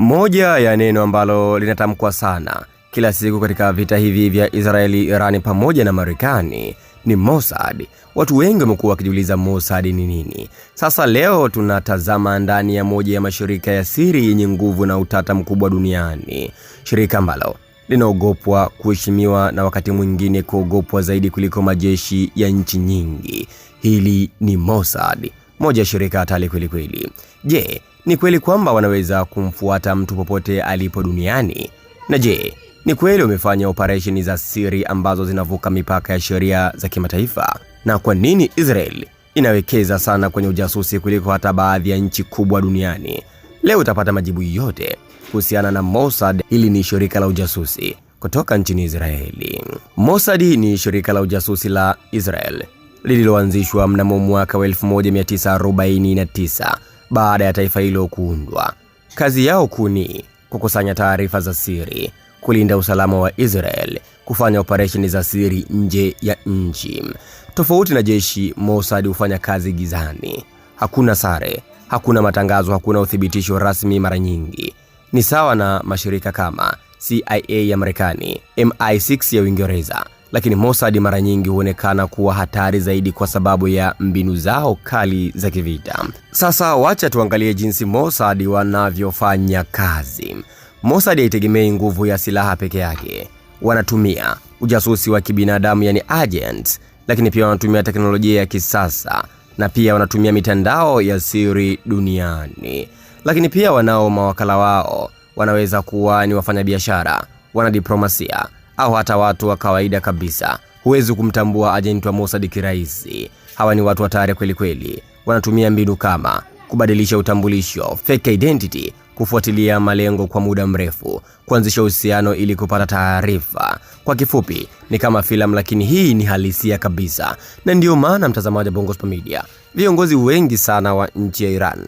Moja ya neno ambalo linatamkwa sana kila siku katika vita hivi vya Israeli, Irani pamoja na Marekani ni Mossad. Watu wengi wamekuwa wakijiuliza Mossad ni nini. Sasa leo tunatazama ndani ya moja ya mashirika ya siri yenye nguvu na utata mkubwa duniani. Shirika ambalo linaogopwa, kuheshimiwa na wakati mwingine kuogopwa zaidi kuliko majeshi ya nchi nyingi. Hili ni Mossad, moja ya shirika hatari kweli kweli. Je, ni kweli kwamba wanaweza kumfuata mtu popote alipo duniani? Na je, ni kweli wamefanya operesheni za siri ambazo zinavuka mipaka ya sheria za kimataifa? Na kwa nini Israel inawekeza sana kwenye ujasusi kuliko hata baadhi ya nchi kubwa duniani? Leo utapata majibu yote kuhusiana na Mossad. Hili ni shirika la ujasusi kutoka nchini Israeli. Mossad ni shirika la ujasusi la Israel lililoanzishwa mnamo mwaka wa 1949 baada ya taifa hilo kuundwa. Kazi yao kuu ni kukusanya taarifa za siri, kulinda usalama wa Israel, kufanya operesheni za siri nje ya nchi. Tofauti na jeshi, Mossad hufanya kazi gizani. Hakuna sare, hakuna matangazo, hakuna uthibitisho rasmi. Mara nyingi ni sawa na mashirika kama CIA ya Marekani, MI6 ya Uingereza, lakini Mossad mara nyingi huonekana kuwa hatari zaidi kwa sababu ya mbinu zao kali za kivita. Sasa wacha tuangalie jinsi Mossad wanavyofanya kazi. Mossad haitegemei nguvu ya silaha peke yake. Wanatumia ujasusi wa kibinadamu, yani agents, lakini pia wanatumia teknolojia ya kisasa na pia wanatumia mitandao ya siri duniani. Lakini pia wanao mawakala wao, wanaweza kuwa ni wafanyabiashara, wanadiplomasia au hata watu wa kawaida kabisa. Huwezi kumtambua agent wa Mossad kirahisi. Hawa ni watu hatari kweli kweli. Wanatumia mbinu kama kubadilisha utambulisho, fake identity, kufuatilia malengo kwa muda mrefu, kuanzisha uhusiano ili kupata taarifa. Kwa kifupi, ni kama filamu, lakini hii ni halisia kabisa. Na ndio maana mtazamaji wa Bongo Spa Media, viongozi wengi sana wa nchi ya Iran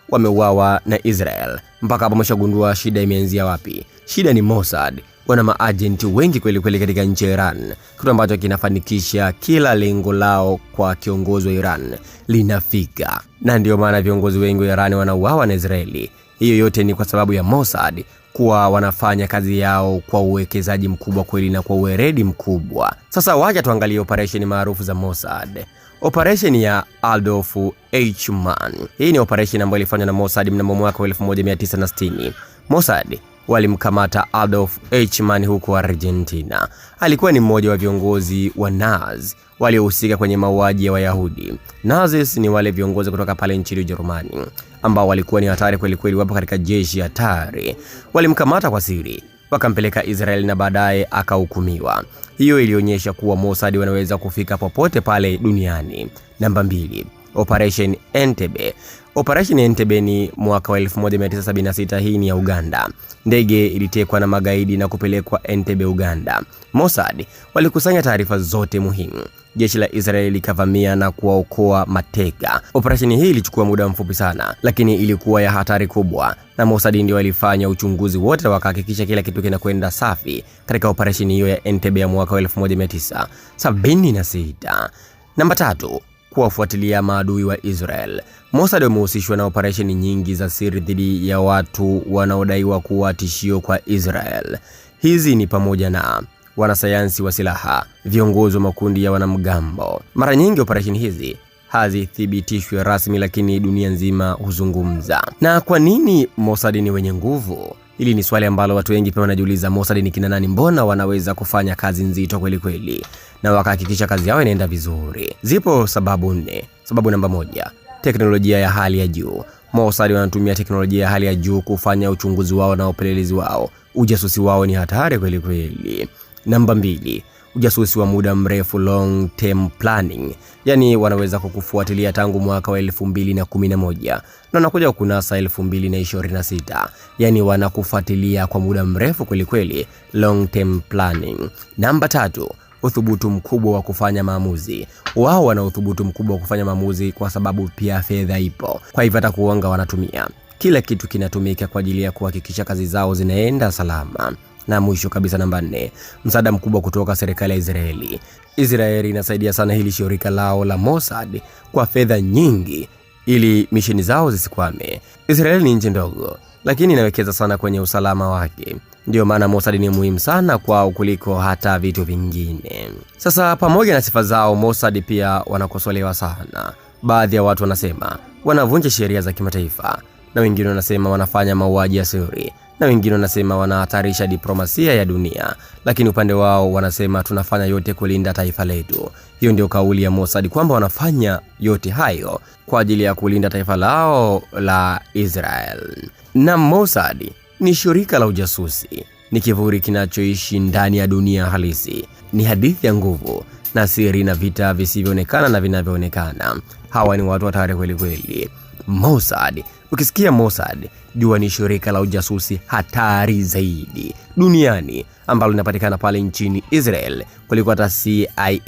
wameuawa na Israel. Mpaka hapo umeshagundua shida imeanzia wapi? Shida ni Mossad. Wana maagenti wengi kweli kweli katika nchi ya Iran, kitu ambacho kinafanikisha kila lengo lao kwa kiongozi wa Iran linafika. Na ndio maana viongozi wengi wa Iran wanauawa na Israeli. Hiyo yote ni kwa sababu ya Mossad kuwa wanafanya kazi yao kwa uwekezaji mkubwa kweli na kwa uweredi mkubwa. Sasa wacha tuangalie operesheni maarufu za Mossad. Operation ya Adolf Eichmann. Hii ni operation ambayo ilifanywa na Mossad mnamo mwaka wa 1960. Mossad walimkamata Adolf Eichmann huko Argentina. Alikuwa ni mmoja wa viongozi wa Nazi waliohusika kwenye mauaji ya Wayahudi. Nazis ni wale viongozi kutoka pale nchini Ujerumani ambao walikuwa ni hatari kweli kweli, wapo katika jeshi hatari. Walimkamata kwa siri, wakampeleka Israel na baadaye akahukumiwa. Hiyo ilionyesha kuwa Mossad wanaweza kufika popote pale duniani. Namba 2, Operation Entebbe. Operation Entebbe ni mwaka wa 1976. Hii ni ya Uganda. Ndege ilitekwa na magaidi na kupelekwa Entebbe, Uganda. Mossad walikusanya taarifa zote muhimu. Jeshi la Israeli likavamia na kuwaokoa mateka. Operation hii ilichukua muda mfupi sana, lakini ilikuwa ya hatari kubwa, na Mossad ndio walifanya uchunguzi wote, wakahakikisha kila kitu kinakwenda safi katika operation hiyo ya Entebbe ya mwaka wa 1976. Namba 3, kuwafuatilia maadui wa Israel. Mossad wamehusishwa na operesheni nyingi za siri dhidi ya watu wanaodaiwa kuwa tishio kwa Israel. Hizi ni pamoja na wanasayansi wa silaha, viongozi wa makundi ya wanamgambo. Mara nyingi operesheni hizi hazithibitishwi rasmi, lakini dunia nzima huzungumza. Na kwa nini Mossad ni wenye nguvu? Hili ni swali ambalo watu wengi pia wanajiuliza. Mossad ni kina nani? Mbona wanaweza kufanya kazi nzito kweli kweli na wakahakikisha kazi yao inaenda vizuri? Zipo sababu 4. Sababu namba 1, teknolojia ya hali ya juu. Mossad wanatumia teknolojia ya hali ya juu kufanya uchunguzi wao na upelelezi wao. Ujasusi wao ni hatari kweli kweli. Namba 2, ujasusi wa muda mrefu, long term planning. Yani wanaweza kukufuatilia tangu mwaka wa 2011 na wanakuja kunasa 2026. Yani wanakufuatilia kwa muda mrefu kweli kweli, long term planning. Namba 3, uthubutu mkubwa wa kufanya maamuzi. Wao wana uthubutu mkubwa wa kufanya maamuzi kwa sababu pia fedha ipo. Kwa hivyo hata kuonga wanatumia. Kila kitu kinatumika kwa ajili ya kuhakikisha kazi zao zinaenda salama. Na mwisho kabisa, namba 4, msaada mkubwa kutoka serikali ya Israeli. Israeli inasaidia sana hili shirika lao la Mossad kwa fedha nyingi ili misheni zao zisikwame. Israeli ni nchi ndogo, lakini inawekeza sana kwenye usalama wake. Ndio maana Mossad ni muhimu sana kwao kuliko hata vitu vingine. Sasa pamoja na sifa zao, Mossad pia wanakosolewa sana. Baadhi ya watu wanasema wanavunja sheria za kimataifa, na wengine wanasema wanafanya mauaji ya siri, na wengine wanasema wanahatarisha diplomasia ya dunia, lakini upande wao wanasema tunafanya yote kulinda taifa letu. Hiyo ndio kauli ya Mossad, kwamba wanafanya yote hayo kwa ajili ya kulinda taifa lao la Israel. Na Mossad ni shirika la ujasusi, ni kivuli kinachoishi ndani ya dunia halisi. Ni hadithi ya nguvu na siri na vita visivyoonekana na vinavyoonekana. Hawa ni watu hatari kweli kweli. Mossad, ukisikia Mossad jua ni shirika la ujasusi hatari zaidi duniani, ambalo linapatikana pale nchini Israel, kuliko hata CIA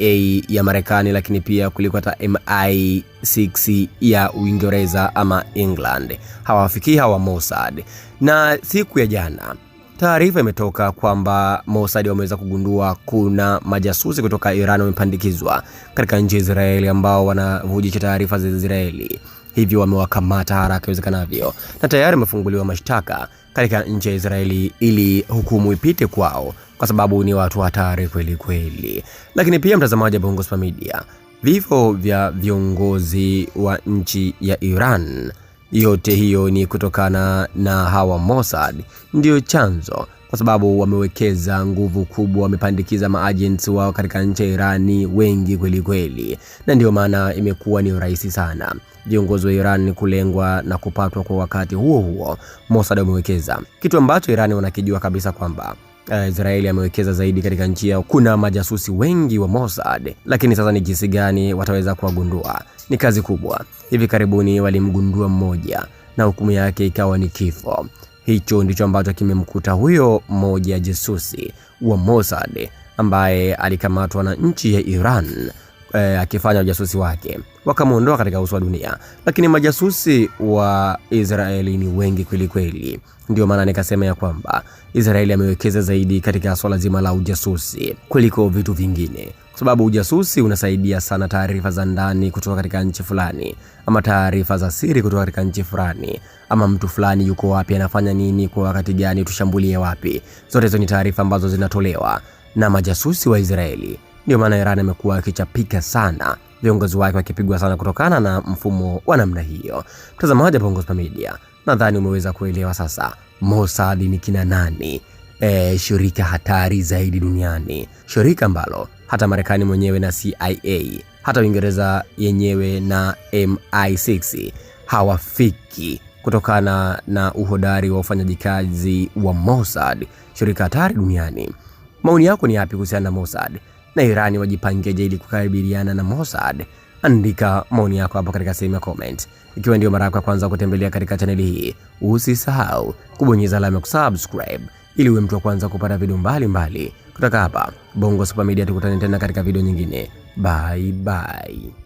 ya Marekani, lakini pia kuliko hata MI6 ya Uingereza ama England. Hawafikii hawa Mossad. Na siku ya jana taarifa imetoka kwamba Mossad wameweza kugundua kuna majasusi kutoka Iran wamepandikizwa katika nchi ya Israeli, ambao wanavujisha taarifa za Israeli. Hivyo wamewakamata haraka iwezekanavyo, na tayari wamefunguliwa mashtaka katika nchi ya Israeli ili hukumu ipite kwao, kwa sababu ni watu hatari kweli kweli. Lakini pia mtazamaji wa Bongo Super Media, vifo vya viongozi wa nchi ya Iran, yote hiyo ni kutokana na hawa Mossad ndio chanzo, kwa sababu wamewekeza nguvu kubwa, wamepandikiza maagents wao katika nchi ya Irani wengi kweli kweli, na ndio maana imekuwa ni rahisi sana viongozi wa Iran kulengwa na kupatwa kwa wakati huo huo. Mossad wamewekeza kitu ambacho Irani wanakijua kabisa kwamba Israeli amewekeza zaidi katika nchi yao. Kuna majasusi wengi wa Mossad, lakini sasa ni jinsi gani wataweza kuwagundua? Ni kazi kubwa. Hivi karibuni walimgundua mmoja na hukumu yake ikawa ni kifo. Hicho ndicho ambacho kimemkuta huyo mmoja jasusi wa Mossad ambaye alikamatwa na nchi ya Iran akifanya ujasusi wake, wakamuondoa katika uso wa dunia. Lakini majasusi wa Israeli ni wengi kweli kweli. Ndio maana nikasema ya kwamba Israeli amewekeza zaidi katika swala zima la ujasusi kuliko vitu vingine, kwa sababu ujasusi unasaidia sana taarifa za ndani kutoka katika nchi fulani, ama taarifa za siri kutoka katika nchi fulani, ama mtu fulani yuko wapi, anafanya nini, kwa wakati gani, tushambulie wapi. Zote hizo ni taarifa ambazo zinatolewa na majasusi wa Israeli. Ndio maana Iran imekuwa ikichapika sana, viongozi wake wakipigwa sana kutokana na mfumo wa namna hiyo. Mtazamaji wa Bongo Super Media, nadhani umeweza kuelewa sasa Mossad ni kina nani. Shirika hatari zaidi duniani, shirika ambalo hata Marekani mwenyewe na CIA, hata Uingereza yenyewe na MI6 hawafiki kutokana na uhodari wa ufanyaji kazi wa Mossad, shirika hatari duniani. Maoni yako ni yapi kuhusiana na Mossad, na Irani wajipangeje ili kukabiliana na Mossad? Andika maoni yako hapo katika sehemu ya comment. Ikiwa ndio mara yako ya kwanza kutembelea katika channel hii, usisahau kubonyeza alama ya kusubscribe ili uwe mtu wa kwanza kupata video mbalimbali kutoka hapa Bongo Super Media. Tukutane tena katika video nyingine. Bye bye.